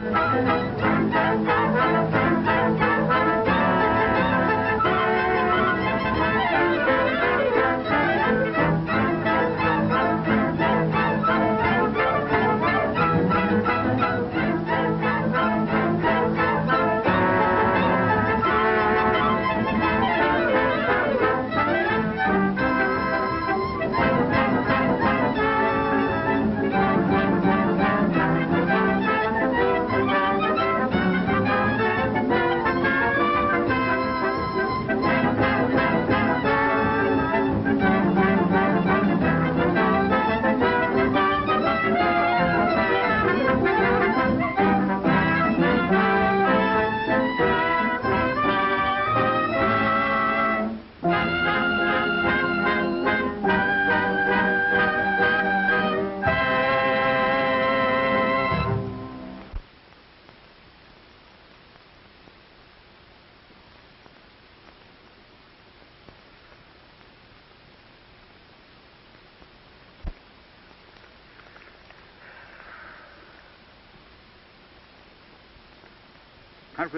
Don't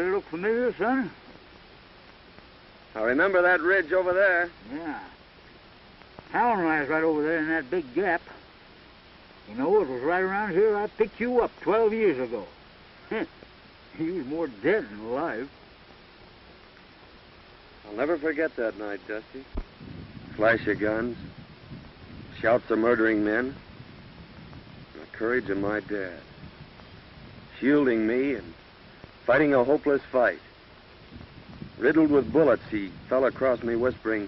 they look familiar, son? I remember that ridge over there. Yeah. Town lies right over there in that big gap. You know, it was right around here I picked you up 12 years ago. You was more dead than alive. I'll never forget that night, Dusty. Flash of guns, shouts of murdering men, and the courage of my dad. Shielding me and fighting a hopeless fight. Riddled with bullets, he fell across me whispering,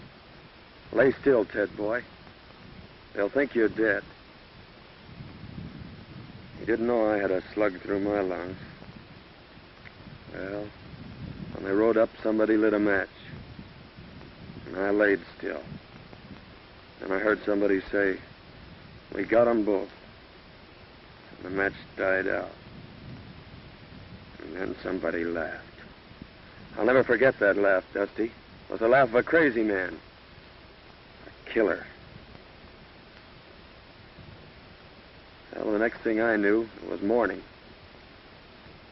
"Lay still, Ted boy. They'll think you're dead." He didn't know I had a slug through my lungs. Well, when they rode up, somebody lit a match. And I laid still. And I heard somebody say, "We got 'em both." And the match died out. And then somebody laughed. I'll never forget that laugh, Dusty. It was the laugh of a crazy man. A killer. Well, the next thing I knew, it was morning.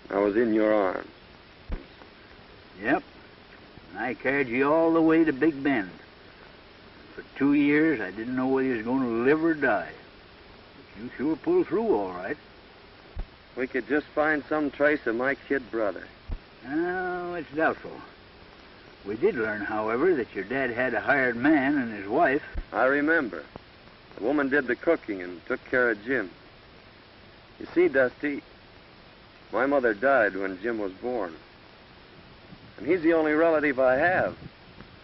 I was in your arms. Yep. And I carried you all the way to Big Bend. For 2 years, I didn't know whether you was going to live or die. But you sure pulled through all right. We could just find some trace of my kid brother. Oh, it's doubtful. We did learn, however, that your dad had a hired man and his wife. I remember. The woman did the cooking and took care of Jim. You see, Dusty, my mother died when Jim was born. And he's the only relative I have.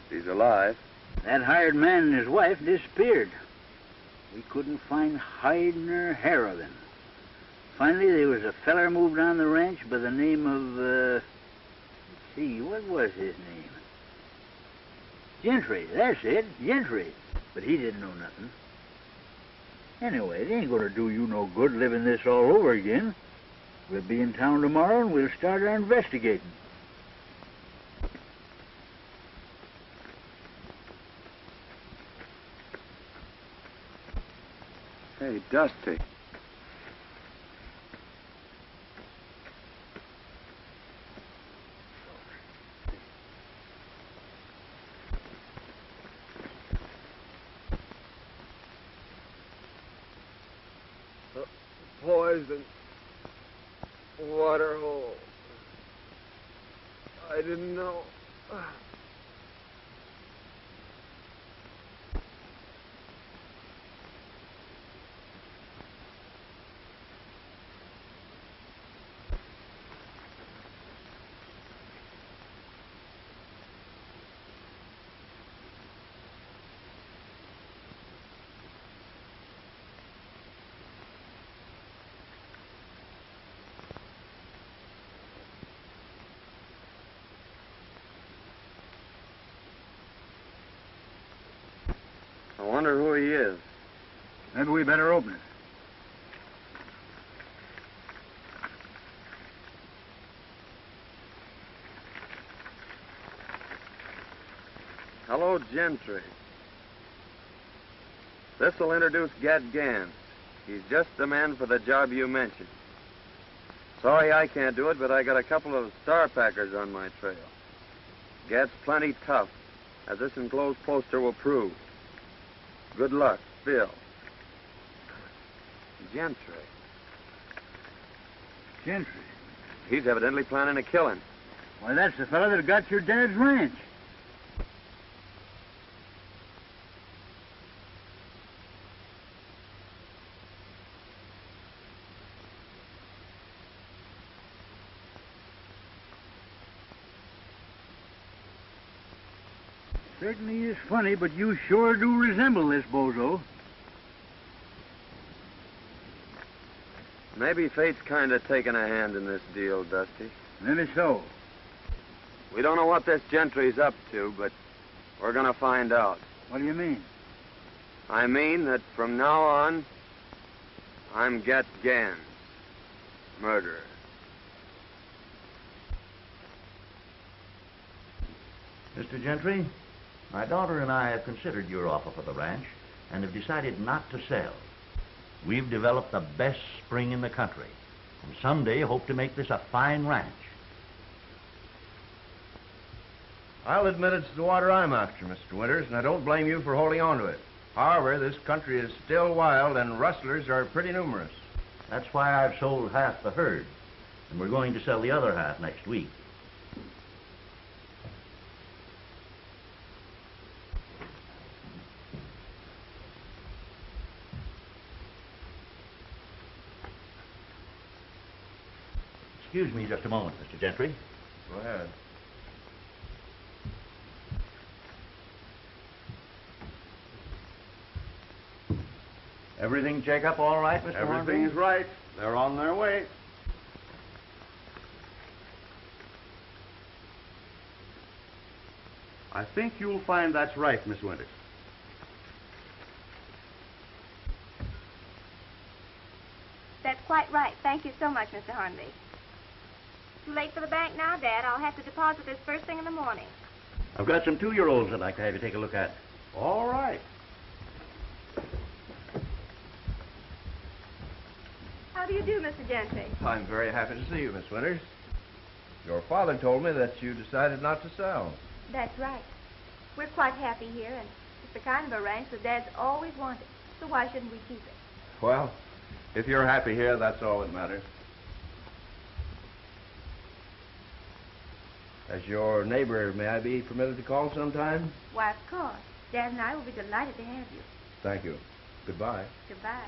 If he's alive. That hired man and his wife disappeared. We couldn't find hide nor hair of him. Finally, there was a feller moved on the ranch by the name of, let's see, what was his name? Gentry, that's it, Gentry. But he didn't know nothing. Anyway, it ain't going to do you no good living this all over again. We'll be in town tomorrow and we'll start our investigating. Hey, Dusty. Poison. Water hole. I didn't know. I wonder who he is. Maybe we better open it. Hello, Gentry. This'll introduce Gad Gans. He's just the man for the job you mentioned. Sorry I can't do it, but I got a couple of star packers on my trail. Gets plenty tough, as this enclosed poster will prove. Good luck, Bill. Gentry. Gentry. He's evidently planning a killing. Why, that's the fellow that got your dad's ranch. Certainly is funny, but you sure do resemble this bozo. Maybe fate's kind of taking a hand in this deal, Dusty. Maybe so. We don't know what this Gentry's up to, but we're going to find out. What do you mean? I mean that from now on, I'm Get Gans, murderer. Mr. Gentry, my daughter and I have considered your offer for the ranch and have decided not to sell. We've developed the best spring in the country, and someday hope to make this a fine ranch. I'll admit it's the water I'm after, Mr. Winters, and I don't blame you for holding on to it. However, this country is still wild, and rustlers are pretty numerous. That's why I've sold half the herd, and we're going to sell the other half next week. Excuse me just a moment, Mr. Gentry. Go ahead. Everything check up all right, Mr. Everything's right. They're on their way. I think you'll find that's right, Miss Winters. That's quite right. Thank you so much, Mr. Hornby. Too late for the bank now, Dad. I'll have to deposit this first thing in the morning. I've got some 2-year-olds I'd like to have you take a look at. All right. How do you do, Mr. Gentry? I'm very happy to see you, Miss Winters. Your father told me that you decided not to sell. That's right. We're quite happy here, and it's the kind of a ranch that Dad's always wanted. So why shouldn't we keep it? Well, if you're happy here, that's all that matters. As your neighbor, may I be permitted to call sometime? Why, of course. Dad and I will be delighted to have you. Thank you. Goodbye. Goodbye.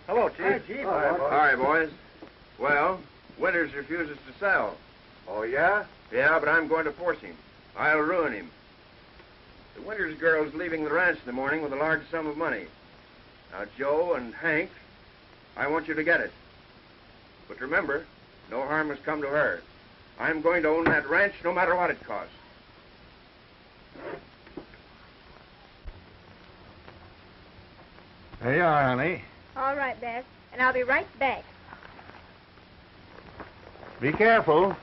Hello, Chief. Hi, Chief. Hi, boys. Well, Winters refuses to sell. Oh, yeah? Yeah, but I'm going to force him. I'll ruin him. The Winters girl's leaving the ranch in the morning with a large sum of money. Now, Joe and Hank, I want you to get it. But remember, no harm has come to her. I'm going to own that ranch no matter what it costs. There you are, honey. All right, Dad. And I'll be right back. Be careful.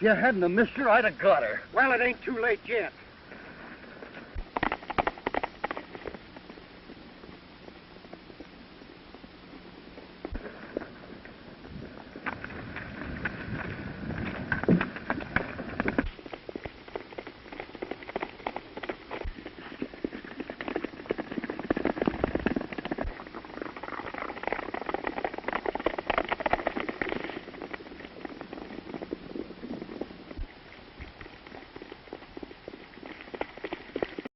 you hadn't have missed her, I'd have got her. Well, it ain't too late yet.